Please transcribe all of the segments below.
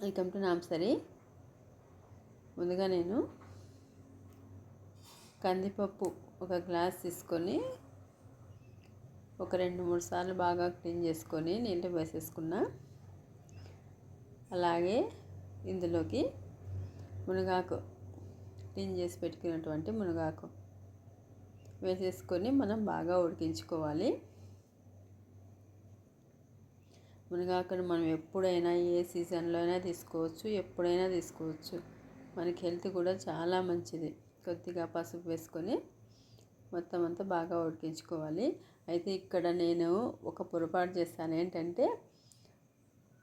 Welcome to నాంసరి. ముందుగా నేను కందిపప్పు ఒక గ్లాస్ తీసుకొని ఒక 2-3 సార్లు బాగా క్లీన్ చేసుకొని నీళ్ళు వేసేసుకున్నా. అలాగే ఇందులోకి మునగాకు క్లీన్ చేసి పెట్టుకున్నటువంటి మునగాకు వేసేసుకొని మనం బాగా ఉడికించుకోవాలి. మునగాకును మనం ఎప్పుడైనా ఏ సీజన్లో అయినా తీసుకోవచ్చు, ఎప్పుడైనా తీసుకోవచ్చు. మనకి హెల్త్ కూడా చాలా మంచిది. కొద్దిగా పసుపు వేసుకొని మొత్తం అంతా బాగా ఉడికించుకోవాలి. అయితే ఇక్కడ నేను ఒక పొరపాటు చేస్తాను. ఏంటంటే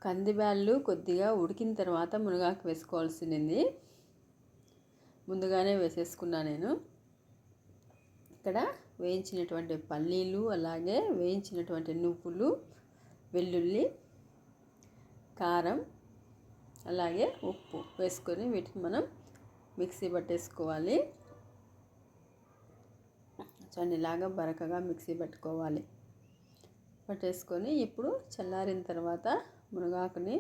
కందిబ్యాళ్ళు కొద్దిగా ఉడికిన తర్వాత మునగాకు వేసుకోవాల్సింది ముందుగానే వేసేసుకున్నా. నేను ఇక్కడ వేయించినటువంటి పల్లీలు, అలాగే వేయించినటువంటి నువ్వులు, వెల్లుల్లి, కారం, అలాగే ఉప్పు వేసుకొని వీటిని మనం మిక్సీ పట్టేసుకోవాలి. చన్నీలాగా బరకగా మిక్సీ పట్టుకోవాలి. పట్టేసుకొని ఇప్పుడు చల్లారిన తర్వాత మునగాకుని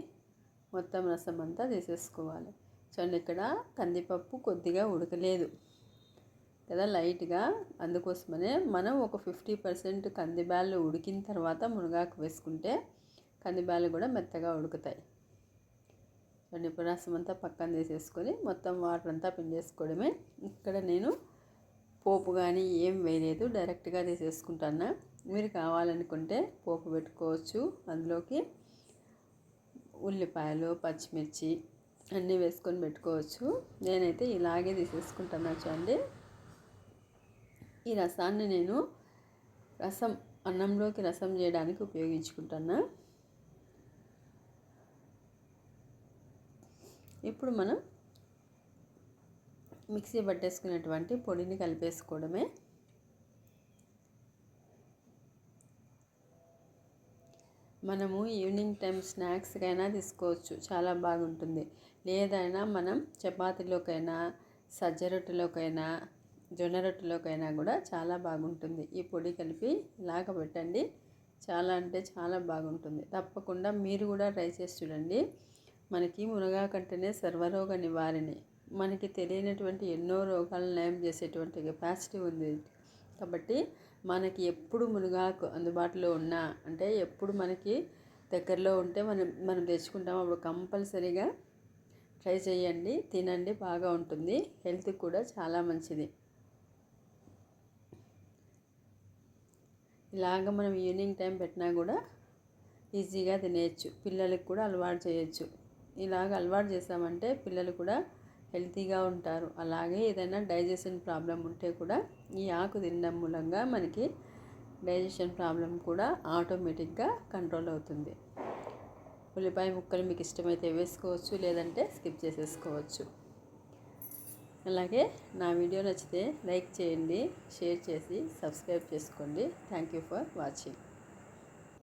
మొత్తం రసం అంతా తీసేసుకోవాలి. చూడండి, ఇక్కడ కందిపప్పు కొద్దిగా ఉడకలేదు కదా, లైట్గా. అందుకోసమనే మనం ఒక 50% కందిబ్యాళ్ళు ఉడికిన తర్వాత మునగాకు వేసుకుంటే కందిబ్యాళ్ళు కూడా మెత్తగా ఉడుకుతాయి. చూడండి, ఇప్పుడు రసం అంతా పక్కన తీసేసుకొని మొత్తం వాటర్ అంతా పిండేసుకోవడమే. ఇక్కడ నేను పోపు కానీ ఏం వేయలేదు, డైరెక్ట్గా తీసేసుకుంటాను. మీరు కావాలనుకుంటే పోపు పెట్టుకోవచ్చు. అందులోకి ఉల్లిపాయలు, పచ్చిమిర్చి అన్నీ వేసుకొని పెట్టుకోవచ్చు. నేనైతే ఇలాగే తీసేసుకుంటాను. చూడండి, ఈ రసాన్ని నేను అన్నంలోకి రసం చేయడానికి ఉపయోగించుకుంటాను. ఇప్పుడు మనం మిక్సీ పట్టేసుకున్నటువంటి పొడిని కలిపేసుకోవడమే. మనము ఈవినింగ్ టైం స్నాక్స్కైనా తీసుకోవచ్చు, చాలా బాగుంటుంది. లేదైనా మనం చపాతీలోకైనా, సజ్జ రొట్టెలోకైనా, జొన్న రొట్టెలోకైనా కూడా చాలా బాగుంటుంది. ఈ పొడి కలిపి ఇలాగ పెట్టండి, చాలా అంటే చాలా బాగుంటుంది. తప్పకుండా మీరు కూడా ట్రై చేసి చూడండి. మనకి మునగాకు అంటేనే సర్వరోగ నివారణి. మనకి తెలియనటువంటి ఎన్నో రోగాలను నయం చేసేటువంటి కెపాసిటీ ఉంది. కాబట్టి మనకి ఎప్పుడు మునగాకు అందుబాటులో ఉన్నా, అంటే ఎప్పుడు మనకి దగ్గరలో ఉంటే మనం తెచ్చుకుంటాం. అప్పుడు కంపల్సరీగా ట్రై చేయండి, తినండి, బాగా ఉంటుంది. హెల్త్కి కూడా చాలా మంచిది. ఇలాగ మనం ఈవినింగ్ టైం పెట్టినా కూడా ఈజీగా తినేయచ్చు. పిల్లలకి కూడా అలవాటు చేయొచ్చు. ఇలాగ అలవాటు చేసామంటే పిల్లలు కూడా హెల్తీగా ఉంటారు. అలాగే ఏదైనా డైజెషన్ ప్రాబ్లం ఉంటే కూడా ఈ ఆకు తినడం మూలంగా మనకి డైజెషన్ ప్రాబ్లం కూడా ఆటోమేటిక్గా కంట్రోల్ అవుతుంది. ఉల్లిపాయ ముక్కలు మీకు ఇష్టమైతే వేసుకోవచ్చు, లేదంటే స్కిప్ చేసేసుకోవచ్చు. అలాగే నా వీడియో నచ్చితే లైక్ చేయండి, షేర్ చేసి సబ్స్క్రైబ్ చేసుకోండి. Thank you for watching.